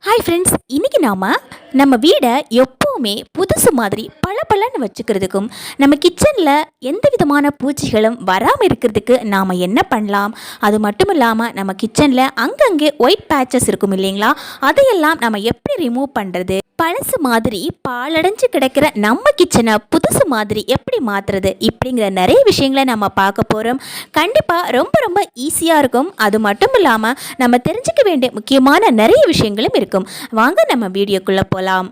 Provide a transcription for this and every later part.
Hi friends, இன்றைக்கி நம்ம வீடை எப்போவுமே புதுசு மாதிரி பளபளன்னு வச்சுக்கிறதுக்கும் நம்ம கிச்சனில் எந்த விதமான பூச்சிகளும் வராமல் இருக்கிறதுக்கு நாம் என்ன பண்ணலாம்? அது மட்டும் இல்லாமல் நம்ம கிச்சனில் அங்கங்கே ஒயிட் பேச்சஸ் இருக்கும் இல்லைங்களா, அதையெல்லாம் நம்ம எப்படி ரிமூவ் பண்ணுறது? பழசு மாதிரி பாலடைஞ்சு கிடக்கிற நம்ம கிச்சனை புதுசு மாதிரி எப்படி மாற்றுறது? இப்படிங்கிற நிறைய விஷயங்களை நம்ம பார்க்க போகிறோம். கண்டிப்பாக ரொம்ப ரொம்ப ஈஸியாக இருக்கும். அது மட்டும் இல்லாமல் நம்ம தெரிஞ்சுக்க வேண்டிய முக்கியமான நிறைய விஷயங்களும் இருக்கும். வாங்க நம்ம வீடியோக்குள்ளே போகலாம்.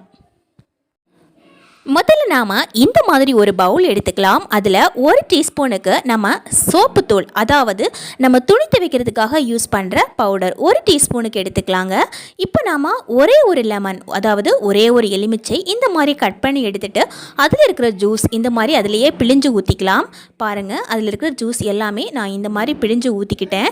முதல்ல நாம் இந்த மாதிரி ஒரு பவுல் எடுத்துக்கலாம். அதில் 1 டீஸ்பூனுக்கு நம்ம சோப்பு தூள், அதாவது நம்ம துணி துவைக்கிறதுக்காக யூஸ் பண்ணுற பவுடர் 1 டீஸ்பூனுக்கு எடுத்துக்கலாங்க. இப்போ நாம் ஒரே ஒரு லெமன், அதாவது ஒரே ஒரு எலுமிச்சை இந்த மாதிரி கட் பண்ணி எடுத்துகிட்டு அதில் இருக்கிற ஜூஸ் இந்த மாதிரி அதிலேயே பிழிஞ்சு ஊற்றிக்கலாம். பாருங்கள், அதில் இருக்கிற ஜூஸ் எல்லாமே நான் இந்த மாதிரி பிழிஞ்சு ஊற்றிக்கிட்டேன்.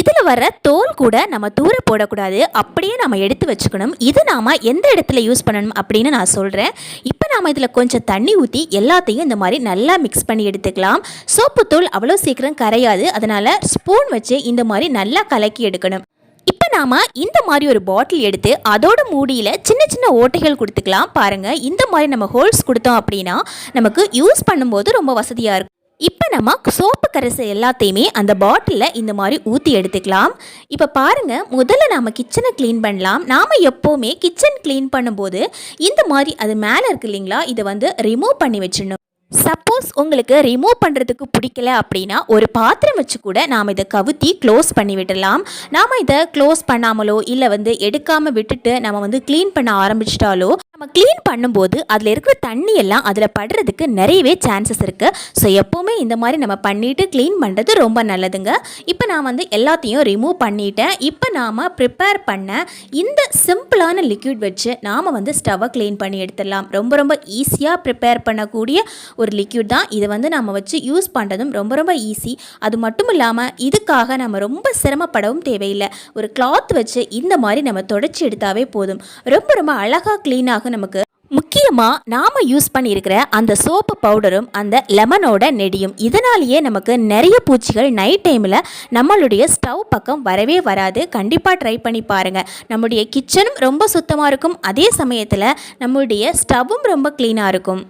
இதில் வர தோல் கூட நம்ம தூர போடக்கூடாது, அப்படியே நம்ம எடுத்து வச்சுக்கணும். இது நாம் எந்த இடத்துல யூஸ் பண்ணணும் அப்படின்னு நான் சொல்கிறேன். இப்போ நாம் இதில் கொஞ்சம் தண்ணி ஊற்றி எல்லாத்தையும் இந்த மாதிரி நல்லா மிக்ஸ் பண்ணி எடுத்துக்கலாம். சோப்புத்தூள் அவ்வளோ சீக்கிரம் கரையாது, அதனால் ஸ்பூன் வச்சு இந்த மாதிரி நல்லா கலக்கி எடுக்கணும். இப்போ நாம் இந்த மாதிரி ஒரு பாட்டில் எடுத்து அதோட மூடியில் சின்ன சின்ன ஓட்டைகள் கொடுத்துக்கலாம். பாருங்கள், இந்த மாதிரி நம்ம ஹோல்ஸ் கொடுத்தோம் அப்படின்னா நமக்கு யூஸ் பண்ணும்போது ரொம்ப வசதியாக இருக்கும். இப்போ நம்ம சோப்பு கரைசல் எல்லாத்தையுமே அந்த பாட்டிலில் இந்த மாதிரி ஊற்றி எடுத்துக்கலாம். இப்போ பாருங்கள், முதல்ல நாம் கிச்சனை க்ளீன் பண்ணலாம். நாம் எப்போவுமே கிச்சன் க்ளீன் பண்ணும்போது இந்த மாதிரி அது மேலே இருக்கு இல்லைங்களா, இதை ரிமூவ் பண்ணி வச்சிடணும். சப்போஸ் உங்களுக்கு ரிமூவ் பண்ணுறதுக்கு பிடிக்கல அப்படின்னா ஒரு பாத்திரம் வச்சு கூட நாம் இதை கவுத்தி க்ளோஸ் பண்ணி விடலாம். நாம் இதை க்ளோஸ் பண்ணாமலோ இல்லை எடுக்காமல் விட்டுட்டு நம்ம க்ளீன் பண்ண ஆரம்பிச்சிட்டாலோ நம்ம க்ளீன் பண்ணும்போது அதில் இருக்கிற தண்ணி எல்லாம் அதில் படுறதுக்கு நிறையவே சான்சஸ் இருக்குது. ஸோ எப்போவுமே இந்த மாதிரி நம்ம பண்ணிவிட்டு க்ளீன் பண்ணுறது ரொம்ப நல்லதுங்க. இப்போ நான் எல்லாத்தையும் ரிமூவ் பண்ணிட்டேன். இப்போ நாம் ப்ரிப்பேர் பண்ண இந்த சிம்பிளான லிக்விட் வச்சு நாம் ஸ்டவ்வை க்ளீன் பண்ணி எடுத்துடலாம். ரொம்ப ரொம்ப ஈஸியாக ப்ரிப்பேர் பண்ணக்கூடிய ஒரு லிக்விட் தான். இதை நம்ம வச்சு யூஸ் பண்ணுறதும் ரொம்ப ரொம்ப ஈஸி. அது மட்டும் இல்லாமல் இதுக்காக நம்ம ரொம்ப சிரமப்படவும் தேவையில்லை. ஒரு கிளாத் வச்சு இந்த மாதிரி நம்ம தொடச்சி எடுத்தாவே போதும். ரொம்ப ரொம்ப அழகாக க்ளீனாக நமக்கு. முக்கியமாக நாம் யூஸ் பண்ணியிருக்கிற அந்த சோப்பு பவுடரும் அந்த லெமனோட நெடியும், இதனாலேயே நமக்கு நிறைய பூச்சிகள் நைட் டைமில் நம்மளுடைய ஸ்டவ் பக்கம் வரவே வராது. கண்டிப்பாக ட்ரை பண்ணி பாருங்கள். நம்முடைய கிச்சனும் ரொம்ப சுத்தமாக இருக்கும், அதே சமயத்தில் நம்மளுடைய ஸ்டவ்வும் ரொம்ப க்ளீனாக இருக்கும்.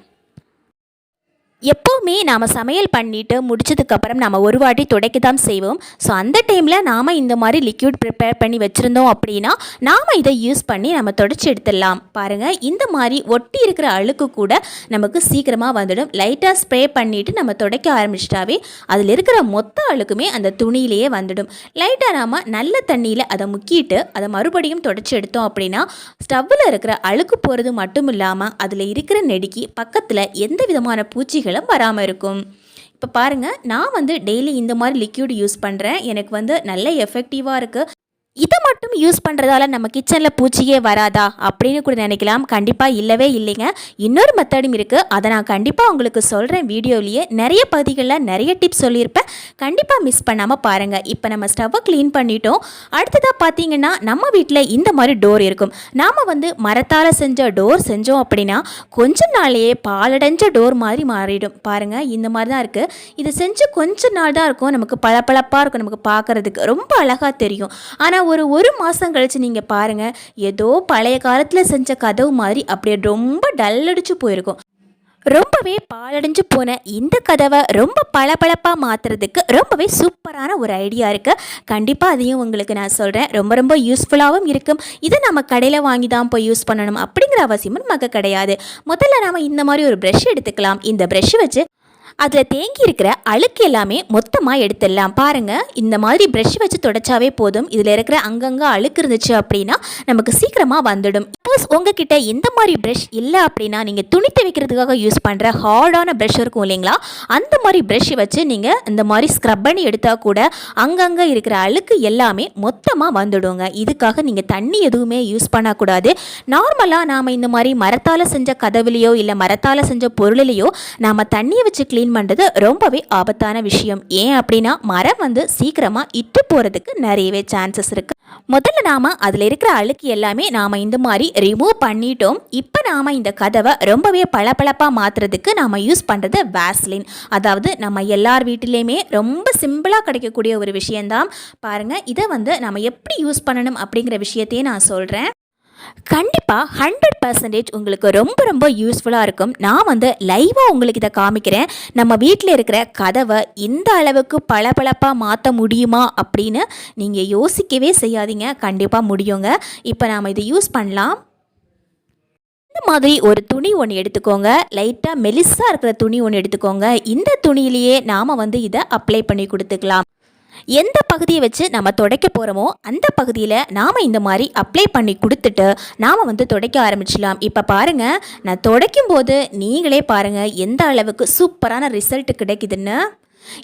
எப்போவுமே நாம் சமையல் பண்ணிவிட்டு முடிச்சதுக்கப்புறம் நம்ம ஒரு வாட்டி துடைக்க தான் செய்வோம். ஸோ அந்த டைமில் நாம் இந்த மாதிரி லிக்விட் ப்ரிப்பேர் பண்ணி வச்சுருந்தோம் அப்படின்னா நாம் இதை யூஸ் பண்ணி நம்ம துடைச்சி எடுத்துடலாம். பாருங்கள், இந்த மாதிரி ஒட்டி இருக்கிற அழுக்கு கூட நமக்கு சீக்கிரமாக வந்துடும். லைட்டாக ஸ்ப்ரே பண்ணிவிட்டு நம்ம துடைக்க ஆரம்பிச்சிட்டாவே அதில் இருக்கிற மொத்த அழுக்குமே அந்த துணியிலேயே வந்துடும். லைட்டாக நாம் நல்ல தண்ணியில் அதை முக்கிட்டு அதை மறுபடியும் துடைச்சி எடுத்தோம் அப்படின்னா ஸ்டவ்வில் இருக்கிற அழுக்கு போகிறது மட்டும் இல்லாமல் அதில் இருக்கிற நெடுக்கி பக்கத்தில் எந்த விதமான பூச்சிகள் வராமல் இருக்கும். இப்போ பாருங்கள், நான் டெய்லி இந்த மாதிரி லிக்விட் யூஸ் பண்ணுறேன். எனக்கு நல்ல எஃபெக்டிவாக இருக்குது. இதை மட்டும் யூஸ் பண்ணுறதால நம்ம கிச்சனில் பூச்சியே வராதா அப்படின்னு கூட நினைக்கலாம். கண்டிப்பாக இல்லவே இல்லைங்க. இன்னொரு மெத்தடும் இருக்குது, அதை நான் கண்டிப்பாக உங்களுக்கு சொல்கிறேன். வீடியோவிலேயே நிறைய பகுதிகளில் நிறைய டிப்ஸ் சொல்லியிருப்பேன். கண்டிப்பாக மிஸ் பண்ணாமல் பாருங்கள். இப்போ நம்ம ஸ்டவ்வை க்ளீன் பண்ணிட்டோம். அடுத்ததாக பார்த்தீங்கன்னா நம்ம வீட்டில் இந்த மாதிரி டோர் இருக்கும். நாம் மரத்தால் செஞ்ச டோர் செஞ்சோம் அப்படின்னா கொஞ்ச நாளையே பாலடைஞ்ச டோர் மாதிரி மாறிடும். பாருங்கள், இந்த மாதிரி தான் இருக்குது. இது செஞ்சு கொஞ்ச நாள் தான் இருக்கும், நமக்கு பளபளப்பாக இருக்கும், நமக்கு பார்க்குறதுக்கு ரொம்ப அழகாக தெரியும். ஆனால் ஒரு மாதம் கழித்து நீங்கள் பாருங்கள், ஏதோ பழைய காலத்தில் செஞ்ச கதவு மாதிரி அப்படியே ரொம்ப டல்லடிச்சு போயிருக்கும். ரொம்பவே பாலடைஞ்சு போன இந்த கதவை ரொம்ப பளபளப்பாக மாற்றுறதுக்கு ரொம்பவே சூப்பரான ஒரு ஐடியா இருக்குது. கண்டிப்பாக அதையும் உங்களுக்கு நான் சொல்கிறேன். ரொம்ப ரொம்ப யூஸ்ஃபுல்லாகவும் இருக்கும். இதை நம்ம கடையில் வாங்கி தான் போய் யூஸ் பண்ணணும் அப்படிங்கிற அவசியமும் நமக்கு கிடையாது. முதல்ல நாம் இந்த மாதிரி ஒரு ப்ரஷ் எடுத்துக்கலாம். இந்த ப்ரஷ் வச்சு அதில் தேங்கி இருக்கிற அழுக்கு எல்லாமே மொத்தமாக எடுத்துடலாம். பாருங்கள், இந்த மாதிரி ப்ரஷ் வச்சு தொடச்சாவே போதும். இதில் இருக்கிற அங்கங்கே அழுக்கு இருந்துச்சு அப்படின்னா நமக்கு சீக்கிரமாக வந்துடும். சப்போஸ் உங்ககிட்ட இந்த மாதிரி ப்ரஷ் இல்லை அப்படின்னா நீங்கள் துணி துவைக்கிறதுக்காக யூஸ் பண்ணுற ஹார்டான ப்ரஷ் இருக்கும் இல்லைங்களா, அந்த மாதிரி ப்ரஷ் வச்சு நீங்கள் இந்த மாதிரி ஸ்க்ரப் பண்ணி எடுத்தால் கூட அங்கங்கே இருக்கிற அழுக்கு எல்லாமே மொத்தமாக வந்துடுங்க. இதுக்காக நீங்கள் தண்ணி எதுவுமே யூஸ் பண்ணக்கூடாது. நார்மலாக நாம் இந்த மாதிரி மரத்தால் செஞ்ச கதவுலையோ இல்லை மரத்தால் செஞ்ச பொருளிலையோ நாம் தண்ணியை வச்சு க்ளீன் பண்ணுறது ரொம்பவே ஆபத்தான விஷயம். ஏன் அப்படின்னா மரம் சீக்கிரமாக இட்டு போகிறதுக்கு நிறையவே சான்சஸ் இருக்குது. முதல்ல நாம் அதில் இருக்கிற அழுக்கு எல்லாமே நாம் இந்த மாதிரி ரிமூவ் பண்ணிட்டோம். இப்போ நாம் இந்த கதவை ரொம்பவே பளபளப்பாக மாற்றுறதுக்கு நாம் யூஸ் பண்ணுறது வேஸ்லின். அதாவது நம்ம எல்லார் வீட்டிலையுமே ரொம்ப சிம்பிளாக கிடைக்கக்கூடிய ஒரு விஷயந்தான். பாருங்கள், இதை நம்ம எப்படி யூஸ் பண்ணணும் அப்படிங்கிற விஷயத்தையே நான் சொல்கிறேன். கண்டிப்பாக 100% உங்களுக்கு ரொம்ப ரொம்ப யூஸ்ஃபுல்லாக இருக்கும். நான் வந்து லைவாக உங்களுக்கு இதை காமிக்கிறேன். நம்ம வீட்டில் இருக்கிற கதவை இந்த அளவுக்கு பளபளப்பாக மாற்ற முடியுமா அப்படின்னு நீங்கள் யோசிக்கவே செய்யாதீங்க. கண்டிப்பாக முடியுங்க. இப்போ நாம் இதை யூஸ் பண்ணலாம். இந்த மாதிரி ஒரு துணி ஒன்று எடுத்துக்கோங்க. லைட்டாக மெலிசாக இருக்கிற துணி ஒன்று எடுத்துக்கோங்க. இந்த துணியிலேயே நாம் வந்து இதை அப்ளை பண்ணி கொடுத்துக்கலாம். எந்த பகுதியை வச்சு நம்ம துடைக்க போகிறோமோ அந்த பகுதியில் நாம் இந்த மாதிரி அப்ளை பண்ணி கொடுத்துட்டு நாம் வந்து துடைக்க ஆரம்பிச்சிடலாம். இப்போ பாருங்கள், நான் துடைக்கும் போது நீங்களே பாருங்கள் எந்த அளவுக்கு சூப்பரான ரிசல்ட் கிடைக்குதுன்னு.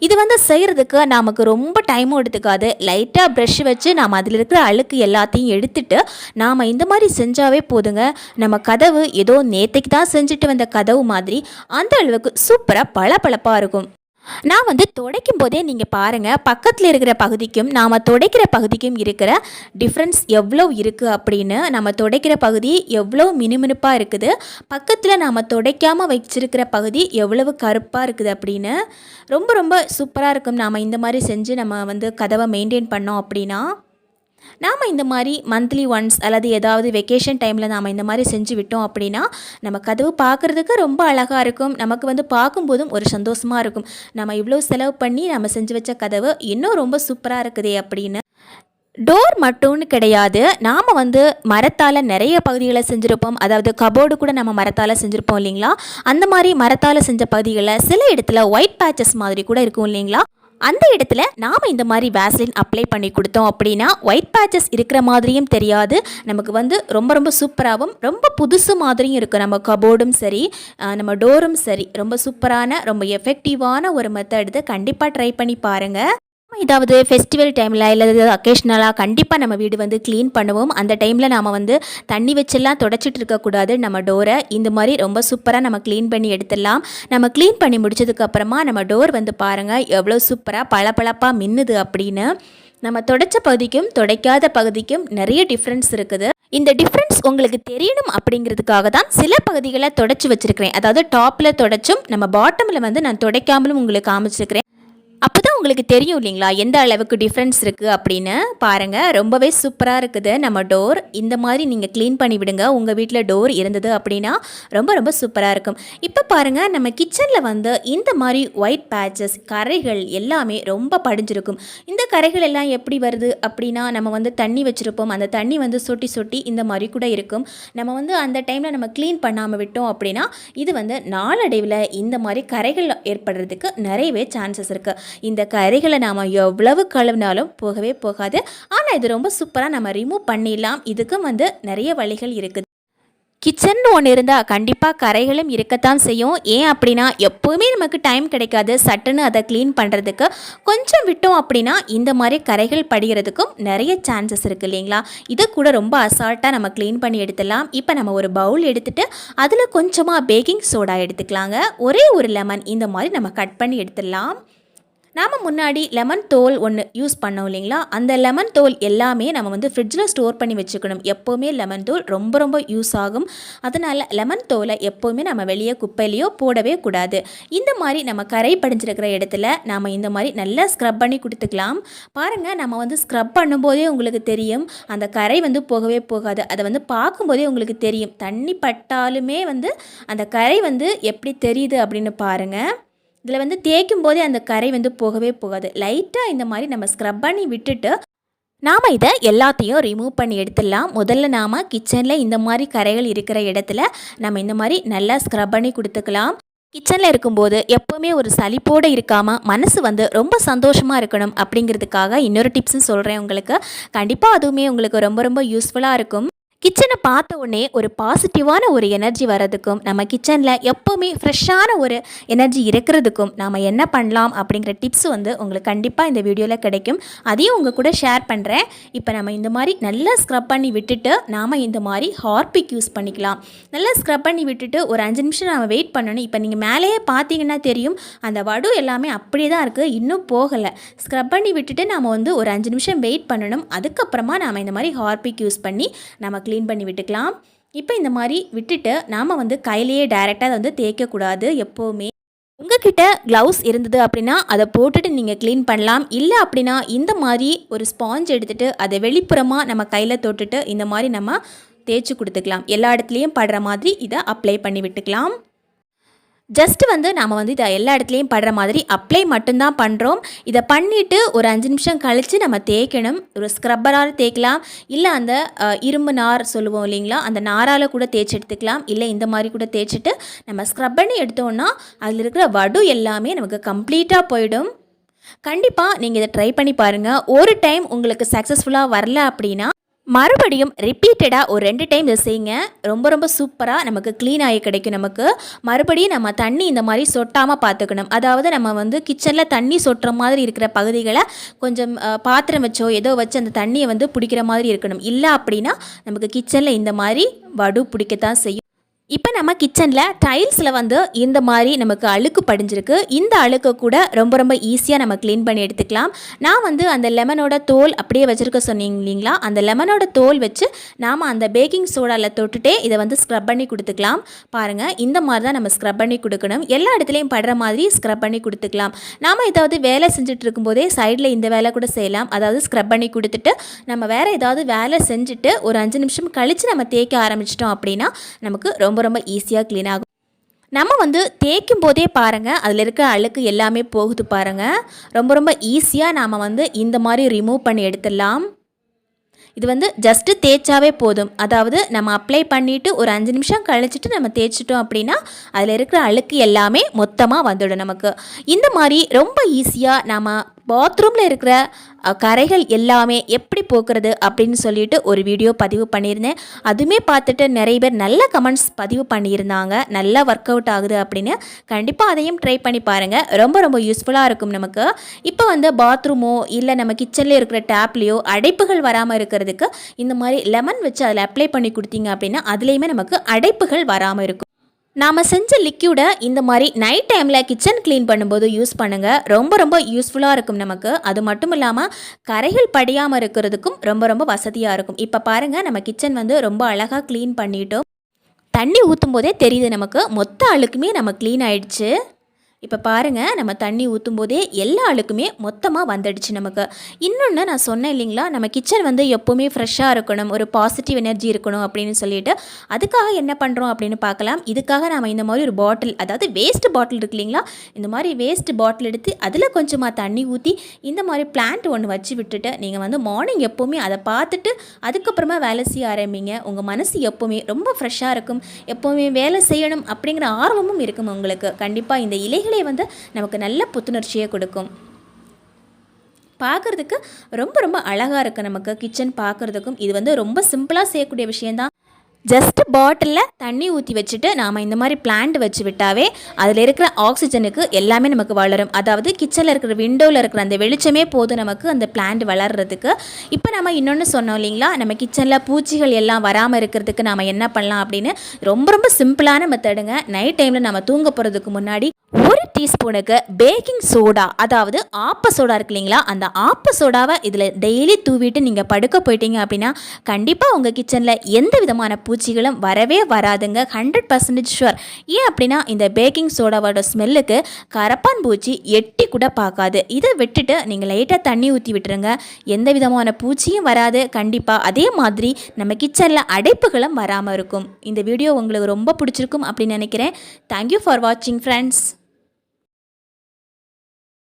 இது வந்து செய்கிறதுக்கு நமக்கு ரொம்ப டைமும் எடுத்துக்காது. லைட்டாக ப்ரஷ் வச்சு நாம் அதில் இருக்கிற அழுக்கு எல்லாத்தையும் எடுத்துட்டு நாம் இந்த மாதிரி செஞ்சாவே போதுங்க. நம்ம கதவு ஏதோ நேற்றுக்கு தான் செஞ்சுட்டு வந்த கதவு மாதிரி அந்த அளவுக்கு சூப்பராக பளபளப்பாக இருக்கும். நான் வந்து துடைக்கும் போதே நீங்கள் பாருங்கள், பக்கத்தில் இருக்கிற பகுதிக்கும் நாம் துடைக்கிற பகுதிக்கும் இருக்கிற டிஃப்ரென்ஸ் எவ்வளோ இருக்குது அப்படின்னு. நம்ம துடைக்கிற பகுதி எவ்வளோ மினுமினுப்பாக இருக்குது, பக்கத்தில் நாம் துடைக்காமல் வச்சிருக்கிற பகுதி எவ்வளவு கருப்பாக இருக்குது அப்படின்னு. ரொம்ப ரொம்ப சூப்பராக இருக்கும். நாம் இந்த மாதிரி செஞ்சு நம்ம வந்து கதவை மெயின்டைன் பண்ணோம் அப்படின்னா. நாம் இந்த மாதிரி மந்த்லி ஒன்ஸ் அல்லது ஏதாவது வெக்கேஷன் டைமில் நாம் இந்த மாதிரி செஞ்சு விட்டோம் அப்படின்னா நம்ம கதவு பார்க்குறதுக்கு ரொம்ப அழகாக இருக்கும். நமக்கு வந்து பார்க்கும்போதும் ஒரு சந்தோஷமாக இருக்கும். நம்ம இவ்வளோ செலவு பண்ணி நம்ம செஞ்சு வச்ச கதவு இன்னும் ரொம்ப சூப்பராக இருக்குதே அப்படின்னு. டோர் மட்டும்னு கிடையாது, நாம் வந்து மரத்தால் நிறைய பகுதிகளை செஞ்சுருப்போம். அதாவது கபோர்டு கூட நம்ம மரத்தால் செஞ்சுருப்போம் இல்லைங்களா. அந்த மாதிரி மரத்தால் செஞ்ச பகுதிகளில் சில இடத்துல ஒயிட் பேச்சஸ் மாதிரி கூட இருக்கும் இல்லைங்களா. அந்த இடத்துல நாம் இந்த மாதிரி வேஸ்லின் அப்ளை பண்ணி கொடுத்தோம் அப்படின்னா ஒயிட் பேச்சஸ் இருக்கிற மாதிரியும் தெரியாது. நமக்கு வந்து ரொம்ப ரொம்ப சூப்பராகவும் ரொம்ப புதுசு மாதிரியும் இருக்கும். நம்ம கபோர்டும் சரி, நம்ம டோரும் சரி, ரொம்ப சூப்பரான ரொம்ப எஃபெக்டிவான ஒரு மெத்தட். கண்டிப்பாக ட்ரை பண்ணி பாருங்கள். ஏதாவது ஃபெஸ்டிவல் டைமில் இல்லை அக்கேஷ்னலாக கண்டிப்பாக நம்ம வீடு வந்து க்ளீன் பண்ணுவோம். அந்த டைமில் நாம் வந்து தண்ணி வச்செல்லாம் தொடச்சிட்டு இருக்கக்கூடாது. நம்ம டோரை இந்த மாதிரி ரொம்ப சூப்பராக நம்ம க்ளீன் பண்ணி எடுத்துடலாம். நம்ம க்ளீன் பண்ணி முடிச்சதுக்கப்புறமா நம்ம டோர் வந்து பாருங்கள் எவ்வளோ சூப்பராக பளபளப்பாக மின்னுது அப்படின்னு. நம்ம தொடச்ச பகுதிக்கும் துடைக்காத பகுதிக்கும் நிறைய டிஃப்ரென்ஸ் இருக்குது. இந்த டிஃப்ரென்ஸ் உங்களுக்கு தெரியணும் அப்படிங்கிறதுக்காக தான் சில பகுதிகளை தொடச்சி வச்சுருக்கிறேன். அதாவது டாப்பில் தொடச்சும் நம்ம பாட்டமில் வந்து நான் துடைக்காமலும் உங்களுக்கு காமிச்சிருக்கிறேன். அப்போ தான் உங்களுக்கு தெரியும் இல்லைங்களா எந்த அளவுக்கு டிஃப்ரென்ஸ் இருக்குது அப்படின்னு. பாருங்கள், ரொம்பவே சூப்பராக இருக்குது நம்ம டோர். இந்த மாதிரி நீங்கள் க்ளீன் பண்ணி விடுங்க. உங்கள் வீட்டில் டோர் இருந்தது அப்படின்னா ரொம்ப ரொம்ப சூப்பராக இருக்கும். இப்போ பாருங்கள், நம்ம கிச்சனில் வந்து இந்த மாதிரி ஒயிட் பேச்சஸ் கரைகள் எல்லாமே ரொம்ப படிஞ்சிருக்கும். இந்த கரைகள் எல்லாம் எப்படி வருது அப்படின்னா நம்ம வந்து தண்ணி வச்சுருப்போம். அந்த தண்ணி வந்து சொட்டி சொட்டி இந்த மாதிரி கூட இருக்கும். நம்ம வந்து அந்த டைமில் நம்ம க்ளீன் பண்ணாமல் விட்டோம் அப்படின்னா இது வந்து நாளடைவில் இந்த மாதிரி கரைகள் ஏற்படுறதுக்கு நிறையவே சான்சஸ் இருக்குது. இந்த கரைகளை நாம் எவ்வளவு கழுவினாலும் போகவே போகாது. ஆனால் இது ரொம்ப சூப்பராக நம்ம ரிமூவ் பண்ணிடலாம். இதுக்கும் வந்து நிறைய வழிகள் இருக்குது. கிச்சன் ஒன்று இருந்தால் கண்டிப்பாக கரைகளும் இருக்கத்தான் செய்யும். ஏன் அப்படின்னா எப்போவுமே நமக்கு டைம் கிடைக்காது சட்டுன்னு அதை க்ளீன் பண்ணுறதுக்கு. கொஞ்சம் விட்டோம் அப்படின்னா இந்த மாதிரி கரைகள் படிகிறதுக்கும் நிறைய சான்சஸ் இருக்குது இல்லைங்களா. இதை கூட ரொம்ப அசால்ட்டாக நம்ம க்ளீன் பண்ணி எடுத்துடலாம். இப்போ நம்ம ஒரு பவுல் எடுத்துகிட்டு அதில் கொஞ்சமாக பேக்கிங் சோடா எடுத்துக்கலாங்க. ஒரே ஒரு லெமன் இந்த மாதிரி நம்ம கட் பண்ணி எடுத்துடலாம். நாம் முன்னாடி லெமன் தோல் ஒன்று யூஸ் பண்ணோம் இல்லைங்களா. அந்த லெமன் தோல் எல்லாமே நம்ம வந்து ஃப்ரிட்ஜில் ஸ்டோர் பண்ணி வச்சுக்கணும். எப்போவுமே லெமன் தோல் ரொம்ப ரொம்ப யூஸ் ஆகும். அதனால் லெமன் தோலை எப்போவுமே நம்ம வெளியே குப்பையிலையோ போடவே கூடாது. இந்த மாதிரி நம்ம கரை படிஞ்சிருக்கிற இடத்துல நாம் இந்த மாதிரி நல்லா ஸ்க்ரப் பண்ணி கொடுத்துக்கலாம். பாருங்கள், நம்ம வந்து ஸ்க்ரப் பண்ணும்போதே உங்களுக்கு தெரியும் அந்த கரை வந்து போகவே போகாது. அதை வந்து பார்க்கும்போதே உங்களுக்கு தெரியும். தண்ணி பட்டாலுமே வந்து அந்த கரை வந்து எப்படி தெரியுது அப்படின்னு பாருங்கள். இதில் வந்து தேய்க்கும் போதே அந்த கரை வந்து போகவே போகாது. லைட்டாக இந்த மாதிரி நம்ம ஸ்க்ரப் பண்ணி விட்டுட்டு நாம் இதை எல்லாத்தையும் ரிமூவ் பண்ணி எடுத்துடலாம். முதல்ல நாம் கிச்சனில் இந்த மாதிரி கரைகள் இருக்கிற இடத்துல நம்ம இந்த மாதிரி நல்லா ஸ்க்ரப் பண்ணி கொடுத்துக்கலாம். கிச்சனில் இருக்கும்போது எப்போவுமே ஒரு சலிப்போடு இருக்காமல் மனசு வந்து ரொம்ப சந்தோஷமாக இருக்கணும் அப்படிங்கிறதுக்காக இன்னொரு டிப்ஸும் சொல்கிறேன் உங்களுக்கு. கண்டிப்பாக அதுவுமே உங்களுக்கு ரொம்ப ரொம்ப யூஸ்ஃபுல்லாக இருக்கும். கிச்சனை பார்த்த உடனே ஒரு பாசிட்டிவான ஒரு எனர்ஜி வர்றதுக்கும் நம்ம கிச்சனில் எப்போவுமே ஃப்ரெஷ்ஷான ஒரு எனர்ஜி இருக்கிறதுக்கும் நாம் என்ன பண்ணலாம் அப்படிங்கிற டிப்ஸ் வந்து உங்களுக்கு கண்டிப்பாக இந்த வீடியோவில் கிடைக்கும். அதையும் உங்கள் கூட ஷேர் பண்ணுறேன். இப்போ நம்ம இந்த மாதிரி நல்லா ஸ்க்ரப் பண்ணி விட்டுட்டு நாம் இந்த மாதிரி ஹார்பிக் யூஸ் பண்ணிக்கலாம். நல்லா ஸ்க்ரப் பண்ணி விட்டுட்டு ஒரு 5 நிமிஷம் நம்ம வெயிட் பண்ணணும். இப்போ நீங்கள் மேலேயே பார்த்தீங்கன்னா தெரியும் அந்த வடு எல்லாமே அப்படியே தான் இருக்குது, இன்னும் போகலை. ஸ்க்ரப் பண்ணி விட்டுட்டு நம்ம வந்து ஒரு 5 நிமிஷம் வெயிட் பண்ணணும். அதுக்கப்புறமா நாம் இந்த மாதிரி ஹார்பிக் யூஸ் பண்ணி நம்ம க்ளீன் பண்ணி விட்டுக்கலாம். இப்போ இந்த மாதிரி விட்டுட்டு நாம் வந்து கையிலேயே டைரெக்டாக அதை வந்து தேய்க்கக்கூடாது. எப்போவுமே உங்ககிட்ட க்ளவுஸ் இருந்தது அப்படின்னா அதை போட்டுட்டு நீங்கள் க்ளீன் பண்ணலாம். இல்லை அப்படின்னா இந்த மாதிரி ஒரு ஸ்பாஞ்ச் எடுத்துகிட்டு அதை வெளிப்புறமாக நம்ம கையில் தொட்டுட்டு இந்த மாதிரி நம்ம தேய்ச்சி கொடுத்துக்கலாம். எல்லா இடத்துலையும் படுற மாதிரி இதை அப்ளை பண்ணி விட்டுக்கலாம். ஜஸ்ட் வந்து நாம் வந்து இதை எல்லா இடத்துலையும் படுற மாதிரி அப்ளை மட்டும்தான் பண்ணுறோம். இதை பண்ணிவிட்டு ஒரு 5 நிமிஷம் கழித்து நம்ம தேய்க்கணும். ஒரு ஸ்க்ரப்பரால் தேய்க்கலாம், இல்லை அந்த இரும்பு நார் சொல்லுவோம் இல்லைங்களா, அந்த நாரால் கூட தேய்ச்சி எடுத்துக்கலாம். இல்லை இந்த மாதிரி கூட தேய்ச்சிட்டு நம்ம ஸ்க்ரப் பண்ணி எடுத்தோன்னா அதில் இருக்கிற வடு எல்லாமே நமக்கு கம்ப்ளீட்டாக போயிடும். கண்டிப்பாக நீங்கள் இதை ட்ரை பண்ணி பாருங்கள். ஒரு டைம் உங்களுக்கு சக்ஸஸ்ஃபுல்லாக வரல அப்படின்னா மறுபடியும் ரிப்பீட்டடாக ஒரு 2 டைம் இதை செய்யுங்க. ரொம்ப சூப்பராக நமக்கு க்ளீன் ஆகி கிடைக்கும். நமக்கு மறுபடியும் நம்ம தண்ணி இந்த மாதிரி சொட்டாமல் பார்த்துக்கணும். அதாவது நம்ம வந்து கிச்சனில் தண்ணி சொட்டுற மாதிரி இருக்கிற பகுதிகளை கொஞ்சம் பாத்திரம் வச்சோ ஏதோ வச்சு அந்த தண்ணியை வந்து பிடிக்கிற மாதிரி இருக்கணும். இல்லை அப்படின்னா நமக்கு கிச்சனில் இந்த மாதிரி வடு பிடிக்கத்தான் செய்யும். இப்போ நம்ம கிச்சனில் டைல்ஸில் வந்து இந்த மாதிரி நமக்கு அழுக்கு படிஞ்சிருக்கு. இந்த அழுக்கை கூட ரொம்ப ஈஸியாக நம்ம க்ளீன் பண்ணி எடுத்துக்கலாம். நான் வந்து அந்த லெமனோட தோல் அப்படியே வச்சுருக்க சொன்னீங்க இல்லைங்களா, அந்த லெமனோட தோல் வச்சு நாம் அந்த பேக்கிங் சோடாவில் தொட்டுட்டே இதை வந்து ஸ்க்ரப் பண்ணி கொடுத்துக்கலாம். பாருங்கள், இந்த மாதிரி தான் நம்ம ஸ்க்ரப் பண்ணி கொடுக்கணும். எல்லா இடத்துலையும் படுற மாதிரி ஸ்க்ரப் பண்ணி கொடுத்துக்கலாம். நாம் ஏதாவது வேலை செஞ்சுட்டு இருக்கும்போதே சைடில் இந்த வேலை கூட செய்யலாம். அதாவது ஸ்க்ரப் பண்ணி கொடுத்துட்டு நம்ம வேறு ஏதாவது வேலை செஞ்சுட்டு ஒரு 5 நிமிஷம் கழித்து நம்ம தேய்க்க ஆரம்பிச்சிட்டோம் அப்படின்னா நமக்கு ரொம்ப ஈஸியாக க்ளீன் ஆகும். நம்ம வந்து தேய்க்கும் போதே பாருங்கள் அதில் இருக்க அழுக்கு எல்லாமே போகுது பாருங்கள். ரொம்ப ஈஸியாக நாம் வந்து இந்த மாதிரி ரிமூவ் பண்ணி எடுத்துடலாம். இது வந்து ஜஸ்ட்டு தேய்ச்சாவே போதும். அதாவது நம்ம அப்ளை பண்ணிவிட்டு ஒரு 5 நிமிஷம் கழிச்சிட்டு நம்ம தேய்ச்சிட்டோம் அப்படின்னா அதில் இருக்கிற அழுக்கு எல்லாமே மொத்தமாக வந்துடும் நமக்கு. இந்த மாதிரி ரொம்ப ஈஸியாக நம்ம பாத்ரூமில் இருக்கிற கரைகள் எல்லாமே எப்படி போக்குறது அப்படின்னு சொல்லிட்டு ஒரு வீடியோ பதிவு பண்ணியிருந்தேன். அதுவுமே பார்த்துட்டு நிறைய பேர் நல்ல கமெண்ட்ஸ் பதிவு பண்ணியிருந்தாங்க. நல்லா ஒர்க் அவுட் ஆகுது அப்படின்னு. கண்டிப்பாக அதையும் ட்ரை பண்ணி பாருங்கள். ரொம்ப யூஸ்ஃபுல்லாக இருக்கும் நமக்கு. இப்போ வந்து பாத்ரூமோ இல்லை நம்ம கிச்சனில் இருக்கிற டேப்லேயோ அடைப்புகள் வராமல் இருக்கிறதுக்கு இந்த மாதிரி லெமன் வச்சு அதில் அப்ளை பண்ணி கொடுத்தீங்க அப்படின்னா அதுலேயுமே நமக்கு அடைப்புகள் வராமல் இருக்கும். நாம் செஞ்ச லிக்யூடை இந்த மாதிரி நைட் டைமில் கிச்சன் க்ளீன் பண்ணும்போது யூஸ் பண்ணுங்கள். ரொம்ப யூஸ்ஃபுல்லாக இருக்கும் நமக்கு. அது மட்டும் இல்லாமல் கரைகள் படியாமல் இருக்கிறதுக்கும் ரொம்ப வசதியாக இருக்கும். இப்போ பாருங்கள், நம்ம கிச்சன் வந்து ரொம்ப அழகாக க்ளீன் பண்ணிட்டோம். தண்ணி ஊற்றும் போதே தெரியுது நமக்கு மொத்த அழுக்குமே நம்ம க்ளீன் ஆயிடுச்சு. இப்போ பாருங்கள், நம்ம தண்ணி ஊற்றும் போதே எல்லா அழுக்குமே மொத்தமாக வந்துடுச்சு நமக்கு. இன்னொன்று நான் சொன்னேன் இல்லைங்களா, நம்ம கிச்சன் வந்து எப்போவுமே ஃப்ரெஷ்ஷாக இருக்கணும், ஒரு பாசிட்டிவ் எனர்ஜி இருக்கணும் அப்படின்னு சொல்லிட்டு அதுக்காக என்ன பண்ணுறோம் அப்படின்னு பார்க்கலாம். இதுக்காக நம்ம இந்த மாதிரி ஒரு பாட்டில், அதாவது வேஸ்ட் பாட்டில் இருக்கு இல்லைங்களா, இந்த மாதிரி வேஸ்ட் பாட்டில் எடுத்து அதில் கொஞ்சமாக தண்ணி ஊற்றி இந்த மாதிரி பிளான்ட் ஒன்று வச்சு விட்டுட்டு நீங்கள் வந்து மார்னிங் எப்போவுமே அதை பார்த்துட்டு அதுக்கப்புறமா வேலை செய்ய ஆரம்பிங்க. உங்கள் மனசு எப்போவுமே ரொம்ப ஃப்ரெஷ்ஷாக இருக்கும். எப்போவுமே வேலை செய்யணும் அப்படிங்கிற ஆர்வமும் இருக்கும் உங்களுக்கு. கண்டிப்பாக இந்த இலைகளை வந்து நமக்கு நல்ல புத்துணர்ச்சியை கொடுக்கும். பார்க்குறதுக்கு ரொம்ப அழகாக இருக்குது நமக்கு கிச்சன் பார்க்குறதுக்கும். இது வந்து ரொம்ப சிம்பிளாக செய்யக்கூடிய விஷயந்தான். ஜஸ்ட் பாட்டிலில் தண்ணி ஊற்றி வச்சுட்டு நாம் இந்த மாதிரி பிளான்ட் வச்சு விட்டாவே அதில் இருக்கிற ஆக்சிஜனுக்கு எல்லாமே நமக்கு வளரும். அதாவது கிச்சனில் இருக்கிற விண்டோவில் இருக்கிற அந்த வெளிச்சமே போதும் நமக்கு அந்த பிளான்ட் வளர்கிறதுக்கு. இப்போ நம்ம இன்னொன்று சொன்னோம் இல்லைங்களா, நம்ம கிச்சனில் பூச்சிகள் எல்லாம் வராமல் இருக்கிறதுக்கு நாம் என்ன பண்ணலாம் அப்படின்னு ரொம்ப சிம்பிளான மெத்தடுங்க. நைட் டைமில் நம்ம தூங்க போகிறதுக்கு முன்னாடி 1 டீஸ்பூனுக்கு பேக்கிங் சோடா, அதாவது ஆப்ப சோடா இருக்கு இல்லைங்களா, அந்த ஆப்ப சோடாவை இதில் டெய்லி தூவிட்டு நீங்கள் படுக்க போயிட்டீங்க அப்படின்னா கண்டிப்பாக உங்கள் கிச்சனில் எந்த விதமான பூச்சிகளும் வரவே வராதுங்க. 100% ஷுவர். ஏன் அப்படின்னா இந்த பேக்கிங் சோடாவோட ஸ்மெல்லுக்கு கரப்பான் பூச்சி எட்டி கூட பார்க்காது. இதை விட்டுட்டு நீங்கள் லைட்டாக தண்ணி ஊற்றி விட்டுருங்க, எந்த விதமான பூச்சியும் வராது. கண்டிப்பாக அதே மாதிரி நம்ம கிச்சனில் அடைப்புகளும் வராமல் இருக்கும். இந்த வீடியோ உங்களுக்கு ரொம்ப பிடிச்சிருக்கும் அப்படின்னு நினைக்கிறேன். தேங்க்யூ ஃபார் வாட்சிங் ஃப்ரெண்ட்ஸ்.